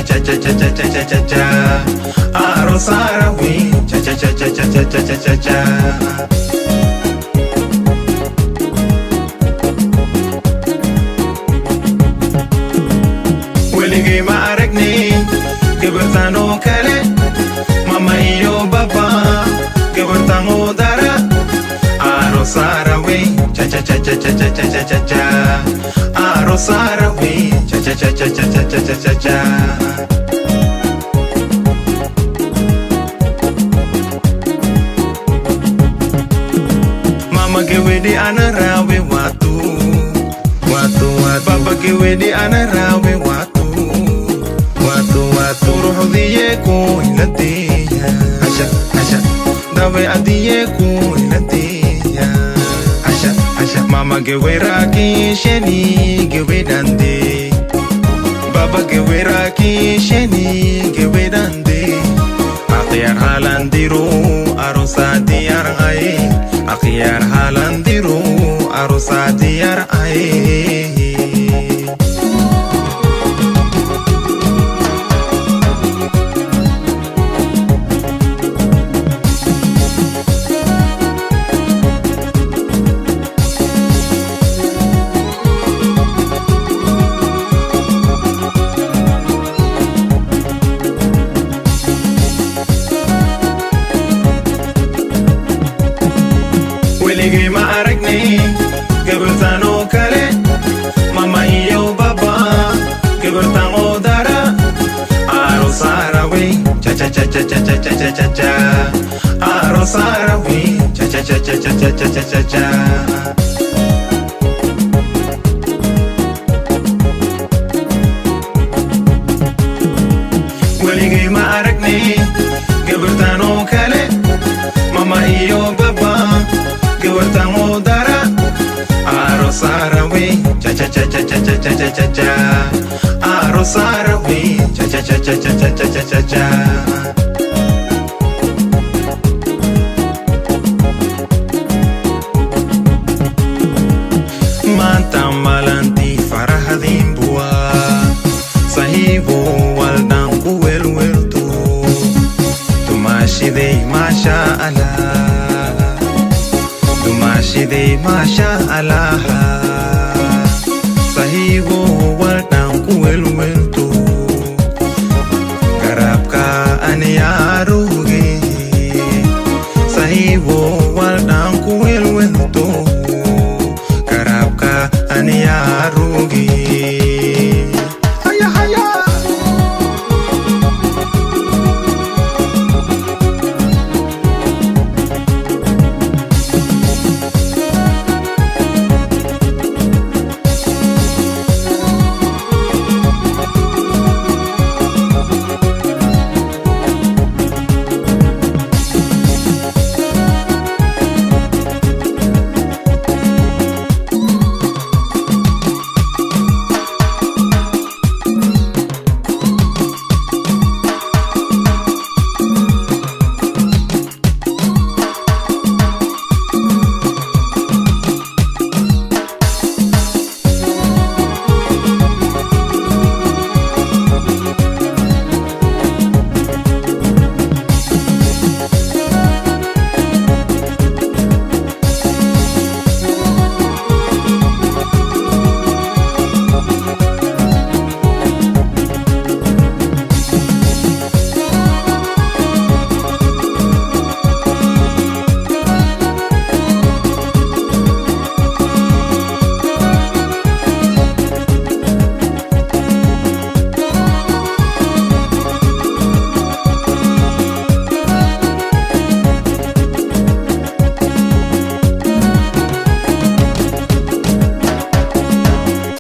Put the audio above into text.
cha cha cha cha cha cha cha cha. Arosarawi, cha cha cha cha cha cha cha cha cha. Welige maarekni, gebertano kale, mama iyo baba, gebertano dara. Arosarawi, cha cha cha cha cha cha cha cha cha cha. Arosarawi, cha cha cha cha cha cha cha cha cha. Mama gewedi anarawe watu, watu watu. Papa gewedi anarawe watu, watu watu. Ruhu diye ko ilatiya, asha asha. Dawe adiye ko ilatiya, asha asha. Mama gewera ki sheni gewedande, Baba gewera ki sheni gewedande. Akhiyar halandiru arusa diyar ay, akhiyar halandiru arusa diyar ay. Welige maarekni, gebertano kale, mama iyo baba, gebertano dara. Arosarawi, cha cha cha cha cha cha cha cha cha cha. Arosarawi, cha cha cha cha cha cha cha cha cha cha. Welige maarekni, gebertano kale, mama iyo baba, gebertano dara. Arosarawi, cha cha cha cha cha cha cha cha cha cha. Arosarawi, cha cha cha cha cha cha cha cha cha cha. Mantam malanti farahadin bua, sahibo waldan kuwel weltu. Tumashidei masha Allah, tumashidei masha Allah.